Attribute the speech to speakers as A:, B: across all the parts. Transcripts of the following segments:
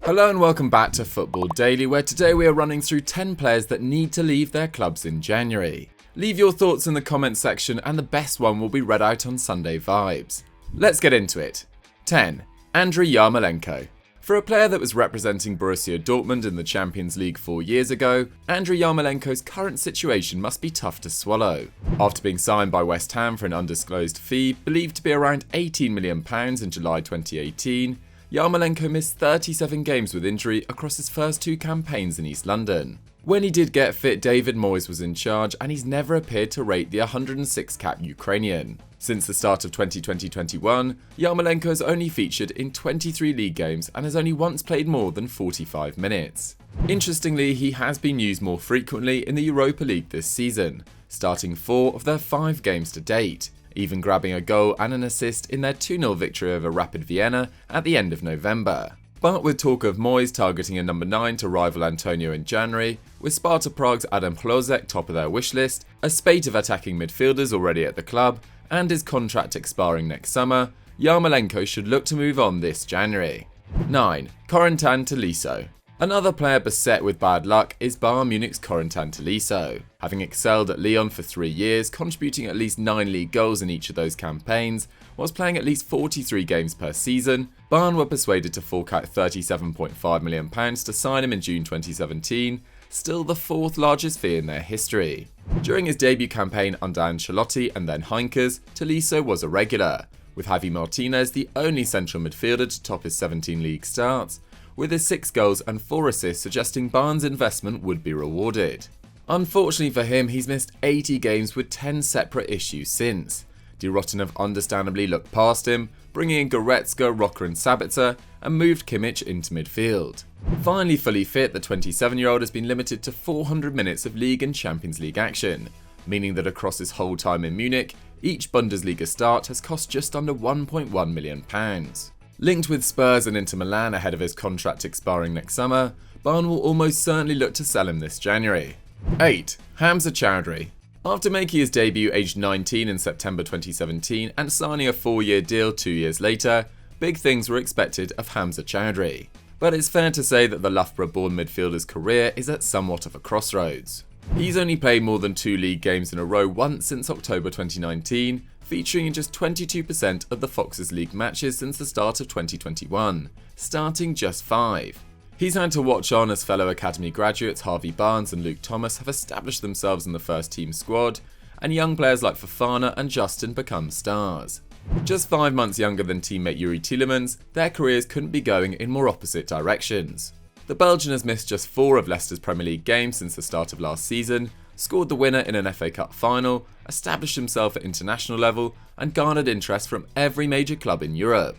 A: Hello and welcome back to Football Daily, where today we are running through 10 players that need to leave their clubs in January. Leave your thoughts in the comments section and the best one will be read out on Sunday Vibes. Let's get into it. 10. Andriy Yarmolenko. For a player that was representing Borussia Dortmund in the Champions League 4 years ago, Andriy Yarmolenko's current situation must be tough to swallow. After being signed by West Ham for an undisclosed fee, believed to be around £18 million in July 2018, Yarmolenko missed 37 games with injury across his first 2 campaigns in East London. When he did get fit, David Moyes was in charge and he's never appeared to rate the 106-cap Ukrainian. Since the start of 2020-21, Yarmolenko has only featured in 23 league games and has only once played more than 45 minutes. Interestingly, he has been used more frequently in the Europa League this season, starting 4 of their 5 games to date, even grabbing a goal and an assist in their 2-0 victory over Rapid Vienna at the end of November. But with talk of Moyes targeting a number 9 to rival Antonio in January, with Sparta Prague's Adam Hlozek top of their wish list, a spate of attacking midfielders already at the club, and his contract expiring next summer, Yarmolenko should look to move on this January. 9. Corentin Tolisso. Another player beset with bad luck is Bayern Munich's Corentin Tolisso. Having excelled at Lyon for 3 years, contributing at least 9 league goals in each of those campaigns, whilst playing at least 43 games per season, Bayern were persuaded to fork out £37.5 million to sign him in June 2017, still the 4th largest fee in their history. During his debut campaign under Ancelotti and then Heinkes, Tolisso was a regular, with Javi Martinez the only central midfielder to top his 17 league starts, with his 6 goals and 4 assists suggesting Bayern's investment would be rewarded. Unfortunately for him, he's missed 80 games with 10 separate issues since. De Rotten have understandably looked past him, bringing in Goretzka, Rocker and Sabitzer, and moved Kimmich into midfield. Finally fully fit, the 27-year-old has been limited to 400 minutes of League and Champions League action, meaning that across his whole time in Munich, each Bundesliga start has cost just under £1.1 million. Linked with Spurs and Inter Milan ahead of his contract expiring next summer, Bayern will almost certainly look to sell him this January. 8. Hamza Choudhury. After making his debut aged 19 in September 2017 and signing a 4-year deal 2 years later, big things were expected of Hamza Choudhury. But it's fair to say that the Loughborough-born midfielder's career is at somewhat of a crossroads. He's only played more than 2 league games in a row once since October 2019, featuring in just 22% of the Foxes League matches since the start of 2021, starting just 5. He's had to watch on as fellow academy graduates Harvey Barnes and Luke Thomas have established themselves in the first team squad, and young players like Fofana and Justin become stars. Just 5 months younger than teammate Yuri Tielemans, their careers couldn't be going in more opposite directions. The Belgian has missed just 4 of Leicester's Premier League games since the start of last season, scored the winner in an FA Cup final, established himself at international level, and garnered interest from every major club in Europe.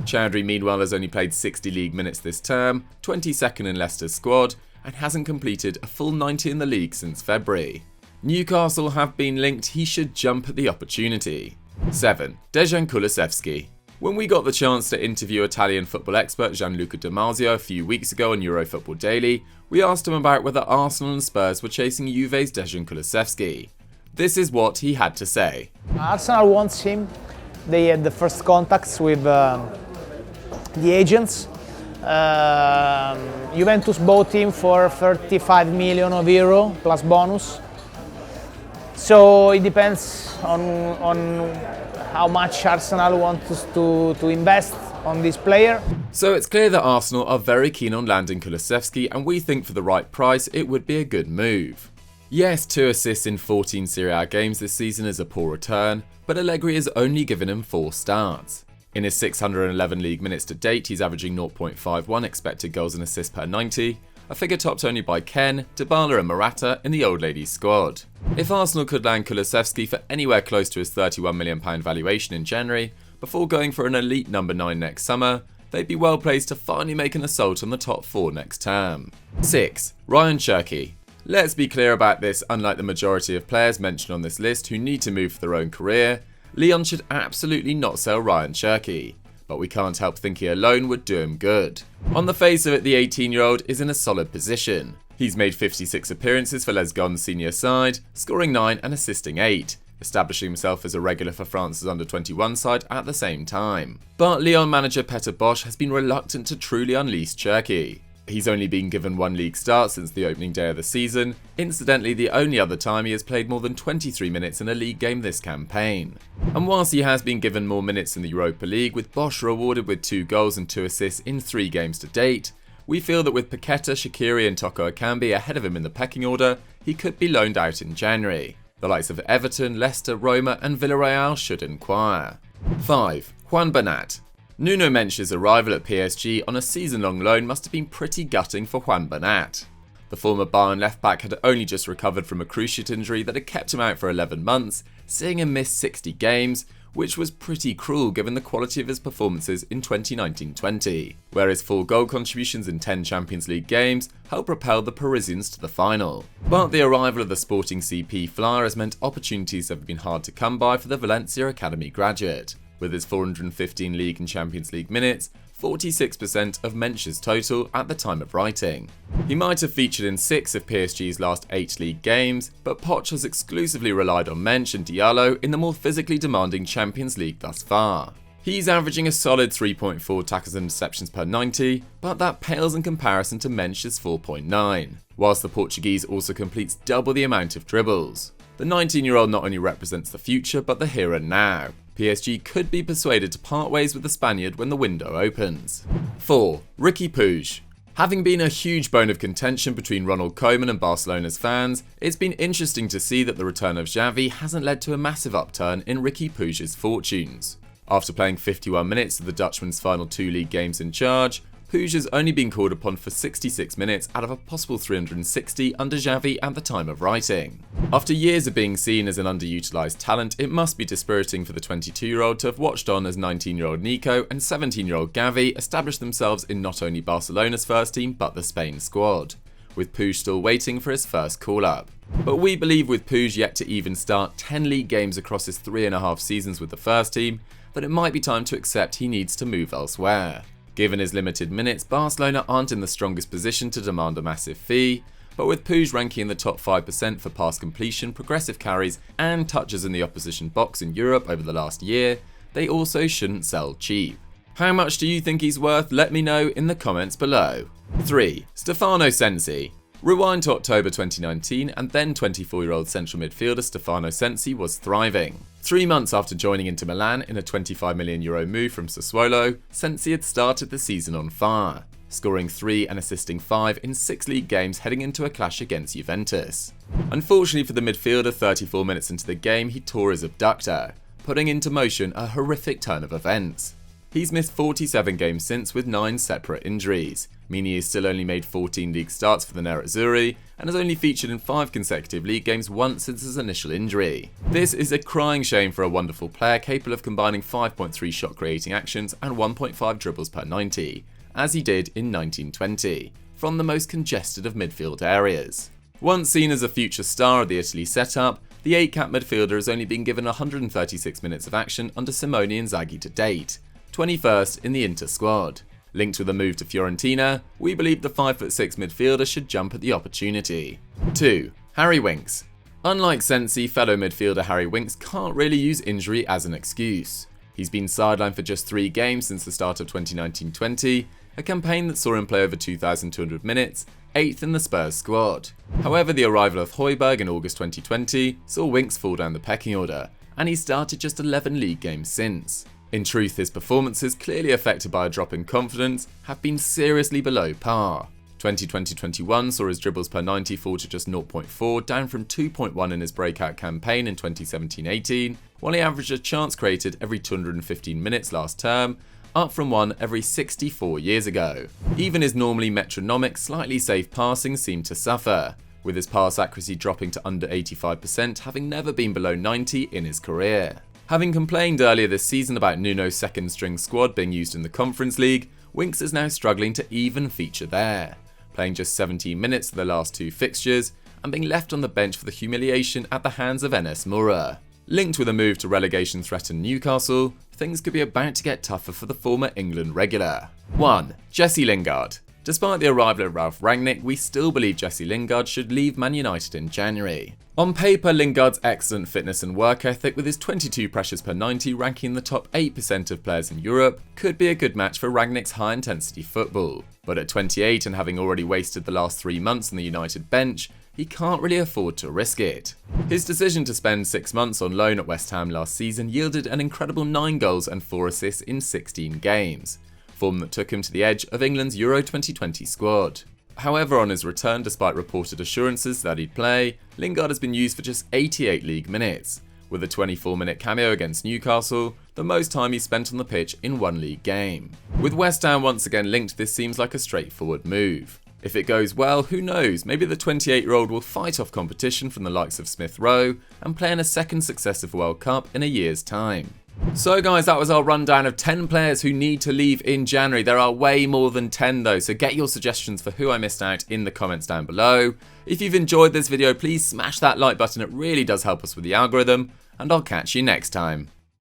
A: Choudhury meanwhile has only played 60 league minutes this term, 22nd in Leicester's squad, and hasn't completed a full 90 in the league since February. Newcastle have been linked, he should jump at the opportunity. 7. Dejan Kulusevski. When we got the chance to interview Italian football expert Gianluca Di Marzio a few weeks ago on Eurofootball Daily, we asked him about whether Arsenal and Spurs were chasing Juve's Dejan Kulusevski. This is what he had to say.
B: Arsenal wants him. They had the first contacts with the agents. Juventus bought him for 35 million euro plus bonus. So it depends on how much Arsenal wants to invest on this player.
A: So it's clear that Arsenal are very keen on landing Kulusevski, and we think for the right price it would be a good move. Yes, 2 assists in 14 Serie A games this season is a poor return, but Allegri has only given him 4 starts. In his 611 league minutes to date, he's averaging 0.51 expected goals and assists per 90, a figure topped only by Ken, Dybala and Morata in the old ladies squad. If Arsenal could land Kulusevski for anywhere close to his £31 million valuation in January, before going for an elite number 9 next summer, they'd be well placed to finally make an assault on the top 4 next term. 6. Rayan Cherki. Let's be clear about this, unlike the majority of players mentioned on this list who need to move for their own career, Lyon should absolutely not sell Rayan Cherki, but we can't help thinking a loan would do him good. On the face of it, the 18-year-old is in a solid position. He's made 56 appearances for Les Gon's senior side, scoring 9 and assisting 8, establishing himself as a regular for France's under-21 side at the same time. But Lyon manager Peter Bosz has been reluctant to truly unleash Cherki. He's only been given one league start since the opening day of the season, incidentally the only other time he has played more than 23 minutes in a league game this campaign. And whilst he has been given more minutes in the Europa League, with Bosz rewarded with 2 goals and 2 assists in 3 games to date, we feel that with Paqueta, Shaqiri and Toko Ekambi ahead of him in the pecking order, he could be loaned out in January. The likes of Everton, Leicester, Roma and Villarreal should inquire. 5. Juan Bernat. Nuno Mensch's arrival at PSG on a season-long loan must have been pretty gutting for Juan Bernat. The former Bayern left-back had only just recovered from a cruciate injury that had kept him out for 11 months, seeing him miss 60 games, which was pretty cruel given the quality of his performances in 2019-20, where his 4 goal contributions in 10 Champions League games helped propel the Parisians to the final. But the arrival of the Sporting CP flyer has meant opportunities have been hard to come by for the Valencia Academy graduate. With his 415 League and Champions League minutes, 46% of Mensch's total at the time of writing. He might have featured in 6 of PSG's last 8 league games, but Poch has exclusively relied on Mensch and Diallo in the more physically demanding Champions League thus far. He's averaging a solid 3.4 tackles and interceptions per 90, but that pales in comparison to Mensch's 4.9, whilst the Portuguese also completes double the amount of dribbles. The 19-year-old not only represents the future, but the here and now. PSG could be persuaded to part ways with the Spaniard when the window opens. 4. Riqui Puig. Having been a huge bone of contention between Ronald Koeman and Barcelona's fans, it's been interesting to see that the return of Xavi hasn't led to a massive upturn in Riqui Puig's fortunes. After playing 51 minutes of the Dutchman's final 2 league games in charge, Puig has only been called upon for 66 minutes out of a possible 360 under Xavi at the time of writing. After years of being seen as an underutilised talent, it must be dispiriting for the 22-year-old to have watched on as 19-year-old Nico and 17-year-old Gavi establish themselves in not only Barcelona's first team but the Spain squad, with Puig still waiting for his first call-up. But we believe with Puig yet to even start 10 league games across his 3.5 seasons with the first team, that it might be time to accept he needs to move elsewhere. Given his limited minutes, Barcelona aren't in the strongest position to demand a massive fee, but with Puig ranking in the top 5% for pass completion, progressive carries and touches in the opposition box in Europe over the last year, they also shouldn't sell cheap. How much do you think he's worth? Let me know in the comments below. 3. Stefano Sensi. Rewind to October 2019 and then 24-year-old central midfielder Stefano Sensi was thriving. 3 months after joining Inter Milan in a €25 million move from Sassuolo, Sensi had started the season on fire, scoring 3 and assisting 5 in 6 league games heading into a clash against Juventus. Unfortunately for the midfielder, 34 minutes into the game he tore his abductor, putting into motion a horrific turn of events. He's missed 47 games since with 9 separate injuries, meaning he's still only made 14 league starts for the Nerazzurri and has only featured in 5 consecutive league games once since his initial injury. This is a crying shame for a wonderful player capable of combining 5.3 shot creating actions and 1.5 dribbles per 90, as he did in 1920, from the most congested of midfield areas. Once seen as a future star of the Italy setup, the 8-cap midfielder has only been given 136 minutes of action under Simone Inzaghi to date, 21st in the Inter squad. Linked with a move to Fiorentina, we believe the 5'6" midfielder should jump at the opportunity. 2. Harry Winks. Unlike Sensi, fellow midfielder Harry Winks can't really use injury as an excuse. He's been sidelined for just 3 games since the start of 2019-20, a campaign that saw him play over 2,200 minutes, 8th in the Spurs squad. However, the arrival of Højbjerg in August 2020 saw Winks fall down the pecking order, and he started just 11 league games since. In truth, his performances, clearly affected by a drop in confidence, have been seriously below par. 2020-21 saw his dribbles per 90 fall to just 0.4, down from 2.1 in his breakout campaign in 2017-18, while he averaged a chance created every 215 minutes last term, up from 1 every 64 years ago. Even his normally metronomic, slightly safe passing seemed to suffer, with his pass accuracy dropping to under 85%, having never been below 90 in his career. Having complained earlier this season about Nuno's second-string squad being used in the Conference League, Winks is now struggling to even feature there, playing just 17 minutes for the last 2 fixtures and being left on the bench for the humiliation at the hands of Enes Moura. Linked with a move to relegation-threatened Newcastle, things could be about to get tougher for the former England regular. 1. Jesse Lingard. Despite the arrival of Ralf Rangnick, we still believe Jesse Lingard should leave Man United in January. On paper, Lingard's excellent fitness and work ethic, with his 22 pressures per 90 ranking in the top 8% of players in Europe, could be a good match for Rangnick's high-intensity football. But at 28 and having already wasted the last 3 months on the United bench, he can't really afford to risk it. His decision to spend 6 months on loan at West Ham last season yielded an incredible 9 goals and 4 assists in 16 games, form that took him to the edge of England's Euro 2020 squad. However, on his return, despite reported assurances that he'd play, Lingard has been used for just 88 league minutes, with a 24-minute cameo against Newcastle, the most time he spent on the pitch in one league game. With West Ham once again linked, this seems like a straightforward move. If it goes well, who knows, maybe the 28-year-old will fight off competition from the likes of Smith Rowe and play in a second successive World Cup in a year's time. So guys, that was our rundown of 10 players who need to leave in January. There are way more than 10 though, so get your suggestions for who I missed out in the comments down below. If you've enjoyed this video, please smash that like button, it really does help us with the algorithm, and I'll catch you next time.